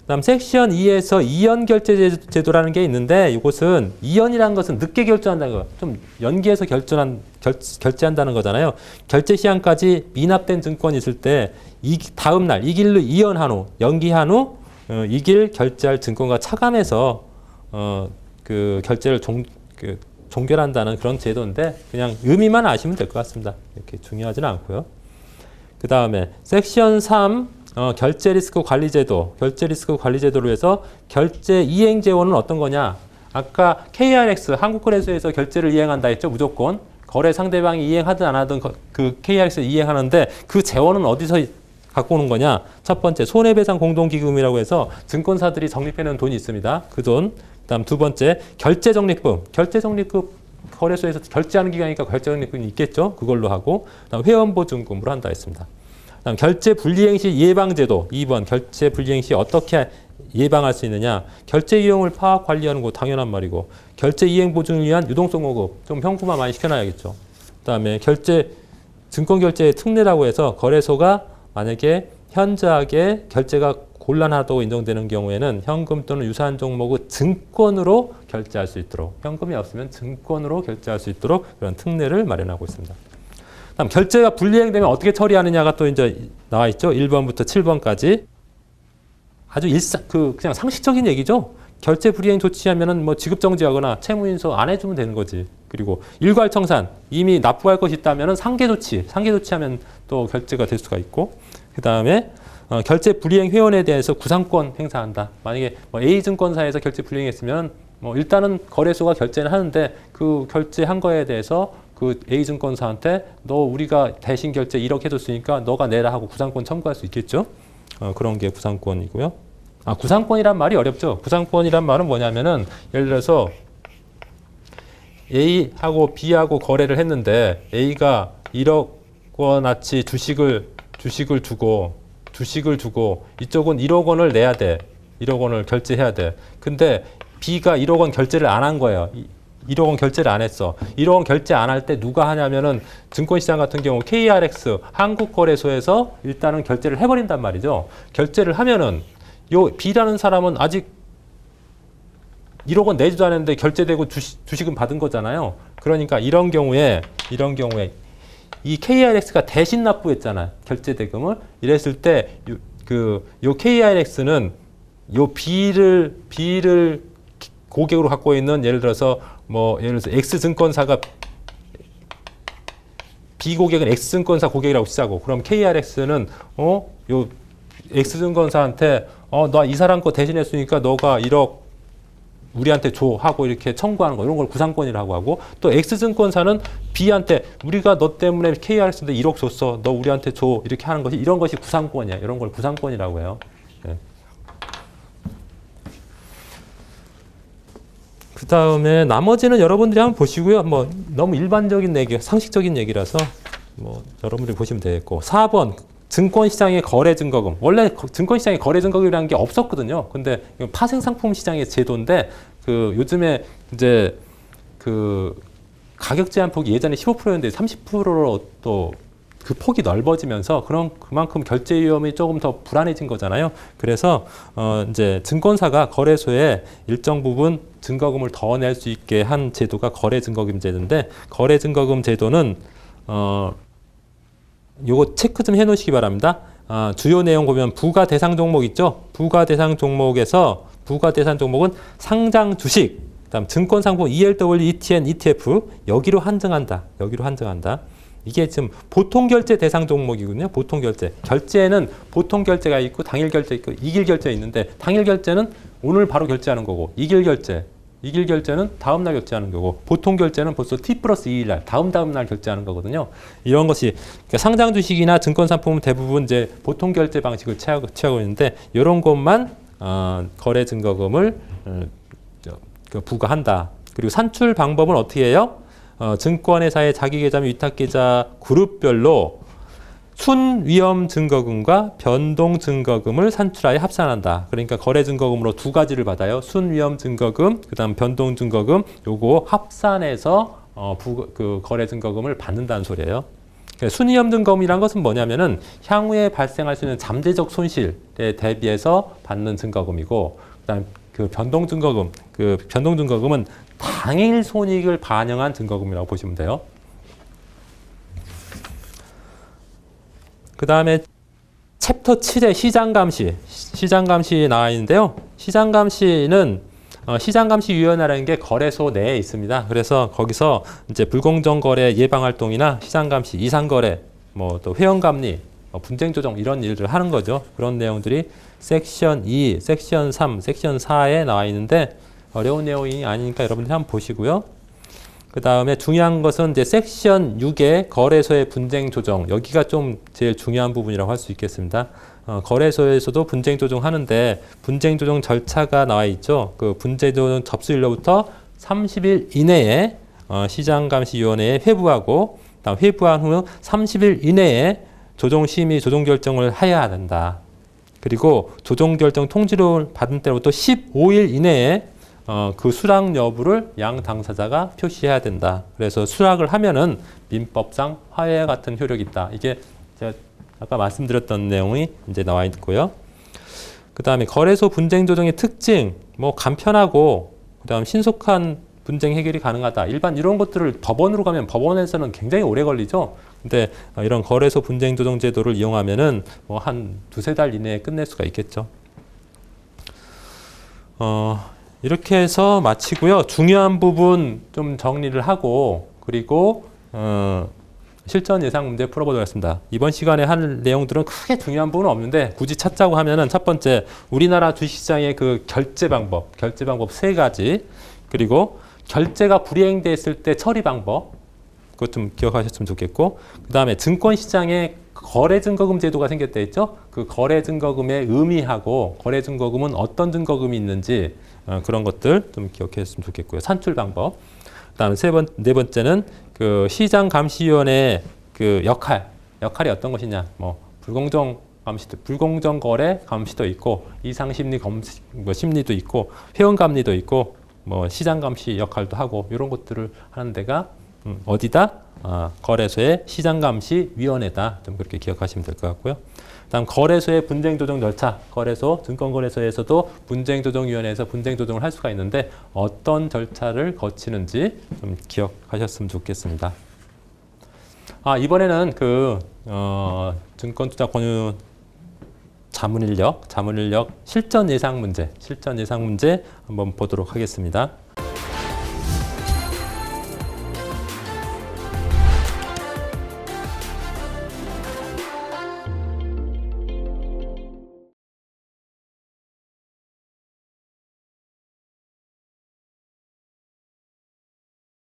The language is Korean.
그다음 섹션 2에서 이연 결제 제도라는 게 있는데 이것은 이연이라는 것은 늦게 결제한다는 거, 좀 연기해서 결제한다는 거잖아요. 결제 시한까지 미납된 증권이 있을 때 다음 날 이 길로 이연한 후, 연기한 후 이 길 결제할 증권과 차감해서 그 결제를 종결한다는 그런 제도인데 그냥 의미만 아시면 될 것 같습니다. 이렇게 중요하지는 않고요. 그 다음에 섹션 3 결제 리스크 관리 제도, 결제 리스크 관리 제도로 해서 결제 이행 재원은 어떤 거냐? 아까 KRX 한국거래소에서 결제를 이행한다 했죠, 무조건. 거래 상대방이 이행하든 안 하든 그 KRX 이행하는데 그 재원은 어디서 갖고 오는 거냐? 첫 번째 손해배상 공동기금이라고 해서 증권사들이 적립해놓은 돈이 있습니다. 그 돈. 그다음 두 번째 결제 적립금. 결제 적립금 거래소에서 결제하는 기간이니까 결제 적립금이 있겠죠. 그걸로 하고 그다음 회원보증금으로 한다 했습니다. 그다음 결제 불이행 시 예방제도 2번 결제 불이행 시 어떻게 예방할 수 있느냐. 결제 이용을 파악 관리하는 거 당연한 말이고 결제 이행 보증을 위한 유동성 공급 좀 현금화 많이 시켜놔야겠죠. 그다음에 증권 결제의 특례라고 해서 거래소가 만약에 현저하게 결제가 곤란하다고 인정되는 경우에는 현금 또는 유사한 종목을 증권으로 결제할 수 있도록 현금이 없으면 증권으로 결제할 수 있도록 그런 특례를 마련하고 있습니다. 다음 결제가 불이행되면 어떻게 처리하느냐가 또 이제 나와 있죠. 1번부터 7번까지 아주 그냥 상식적인 얘기죠. 결제 불이행 조치하면은 뭐 지급 정지하거나 채무 인수 안 해주면 되는 거지. 그리고 일괄청산 이미 납부할 것이 있다면은 상계 조치하면 또 결제가 될 수가 있고 그 다음에 결제 불이행 회원에 대해서 구상권 행사한다. 만약에 뭐 A 증권사에서 결제 불이행했으면 뭐 일단은 거래소가 결제는 하는데 그 결제한 거에 대해서 그 A 증권사한테 너 우리가 대신 결제 1억 해줬으니까 너가 내라 하고 구상권 청구할 수 있겠죠. 그런 게 구상권이고요. 구상권이란 말이 어렵죠. 구상권이란 말은 뭐냐면은 예를 들어서 A하고 B하고 거래를 했는데 A가 1억 원어치 주식을 주고 이쪽은 1억 원을 내야 돼. 1억 원을 결제해야 돼. 근데 B가 1억 원 결제를 안 한 거예요. 1억 원 결제를 안 했어. 1억 원 결제 안 할 때 누가 하냐면은 증권시장 같은 경우 KRX 한국거래소에서 일단은 결제를 해버린단 말이죠. 결제를 하면은 요 B라는 사람은 아직 1억 원 내지도 않았는데 결제되고 주식은 받은 거잖아요. 그러니까 이런 경우에 이 KRX가 대신 납부했잖아요. 결제 대금을. 이랬을 때 요 KRX는 요 B를 고객으로 갖고 있는 예를 들어서 X증권사가 B 고객은 X증권사 고객이라고 치자고. 그럼 KRX는 요 X증권사한테 나 이 사람 거 대신했으니까 너가 1억 우리한테 줘 하고 이렇게 청구하는 거 이런 걸 구상권이라고 하고 또 X증권사는 B한테 우리가 너 때문에 KRX인데 1억 줬어. 너 우리한테 줘. 이렇게 하는 것이 이런 것이 구상권이야. 이런 걸 구상권이라고 해요. 네. 그 다음에 나머지는 여러분들이 한번 보시고요. 뭐 너무 일반적인 얘기, 상식적인 얘기라서 뭐 여러분들이 보시면 되겠고 4번 증권시장의 거래증거금. 원래 증권시장의 거래증거금이라는 게 없었거든요. 근데 파생상품 시장의 제도인데 요즘에 이제 가격 제한 폭이 예전에 15%였는데 30%로 또 그 폭이 넓어지면서 그만큼 결제 위험이 조금 더 불안해진 거잖아요. 그래서 이제 증권사가 거래소에 일정 부분 증거금을 더 낼 수 있게 한 제도가 거래증거금 제도인데 거래증거금 제도는 요거 체크 좀 해놓으시기 바랍니다. 주요 내용 보면 부가 대상 종목 있죠? 부가 대상 종목은 상장 주식, 그다음 증권 상품 ELW, ETN, ETF 여기로 한정한다. 이게 지금 보통 결제 대상 종목이거든요. 보통 결제. 결제에는 보통 결제가 있고 당일 결제 있고 이길 결제 있는데 당일 결제는 오늘 바로 결제하는 거고 이길 결제는 다음 날 결제하는 거고 보통 결제는 벌써 T+2일 날 다음 날 결제하는 거거든요. 이런 것이 그러니까 상장 주식이나 증권 상품은 대부분 이제 보통 결제 방식을 취하고 있는데 이런 것만 거래 증거금을 부과한다. 그리고 산출 방법은 어떻게 해요? 증권회사의 자기계좌 및 위탁계좌 그룹별로 순위험 증거금과 변동 증거금을 산출하여 합산한다. 그러니까 거래 증거금으로 두 가지를 받아요. 순위험 증거금, 그다음 변동 증거금. 요거 합산해서 거래 증거금을 받는다는 소리예요. 순위험 증거금이란 것은 뭐냐면은 향후에 발생할 수 있는 잠재적 손실에 대비해서 받는 증거금이고, 그다음 그 변동 증거금은 당일 손익을 반영한 증거금이라고 보시면 돼요. 그 다음에 챕터 7의 시장감시 나와 있는데요. 시장감시는 시장감시위원회라는 게 거래소 내에 있습니다. 그래서 거기서 이제 불공정 거래 예방 활동이나 시장감시, 이상거래, 뭐 또 회원감리, 분쟁 조정 이런 일들을 하는 거죠. 그런 내용들이 섹션 2, 섹션 3, 섹션 4에 나와 있는데 어려운 내용이 아니니까 여러분들이 한번 보시고요. 그 다음에 중요한 것은 이제 섹션 6의 거래소의 분쟁 조정, 여기가 좀 제일 중요한 부분이라고 할 수 있겠습니다. 거래소에서도 분쟁 조정하는데 분쟁 조정 절차가 나와 있죠. 그 분쟁 조정 접수일로부터 30일 이내에 시장감시위원회에 회부하고, 다음 회부한 후 30일 이내에 조정심의 조정결정을 해야 된다. 그리고 조정결정 통지를 받은 때로부터 15일 이내에 그 수락 여부를 양 당사자가 표시해야 된다. 그래서 수락을 하면은 민법상 화해와 같은 효력이 있다. 이게 제가 아까 말씀드렸던 내용이 이제 나와 있고요. 그 다음에 거래소 분쟁 조정의 특징, 뭐 간편하고, 그 다음 신속한 분쟁 해결이 가능하다. 일반 이런 것들을 법원으로 가면 법원에서는 굉장히 오래 걸리죠. 근데 이런 거래소 분쟁 조정 제도를 이용하면은 뭐 한 두세 달 이내에 끝낼 수가 있겠죠. 이렇게 해서 마치고요. 중요한 부분 좀 정리를 하고, 그리고 실전 예상 문제 풀어보도록 하겠습니다. 이번 시간에 할 내용들은 크게 중요한 부분은 없는데 굳이 찾자고 하면은 첫 번째, 우리나라 주식시장의 그 결제 방법 3가지, 그리고 결제가 불이행됐을 때 처리 방법, 그것 좀 기억하셨으면 좋겠고, 그 다음에 증권시장에 거래증거금 제도가 생겼다 했죠. 그 거래증거금의 의미하고 거래증거금은 어떤 증거금이 있는지 그런 것들 좀 기억했으면 좋겠고요. 산출 방법. 그다음에 네 번째는 그 시장감시위원회의 그 역할이 어떤 것이냐. 뭐 불공정 거래 감시도 있고, 이상심리 심리도 있고, 회원감리도 있고, 뭐 시장감시 역할도 하고, 이런 것들을 하는 데가 어디다? 거래소의 시장감시위원회다. 좀 그렇게 기억하시면 될 것 같고요. 다음 거래소의 분쟁조정 절차. 증권거래소에서도 분쟁조정위원회에서 분쟁조정을 할 수가 있는데 어떤 절차를 거치는지 좀 기억하셨으면 좋겠습니다. 이번에는 그 증권투자 권유 자문인력 실전 예상 문제 한번 보도록 하겠습니다.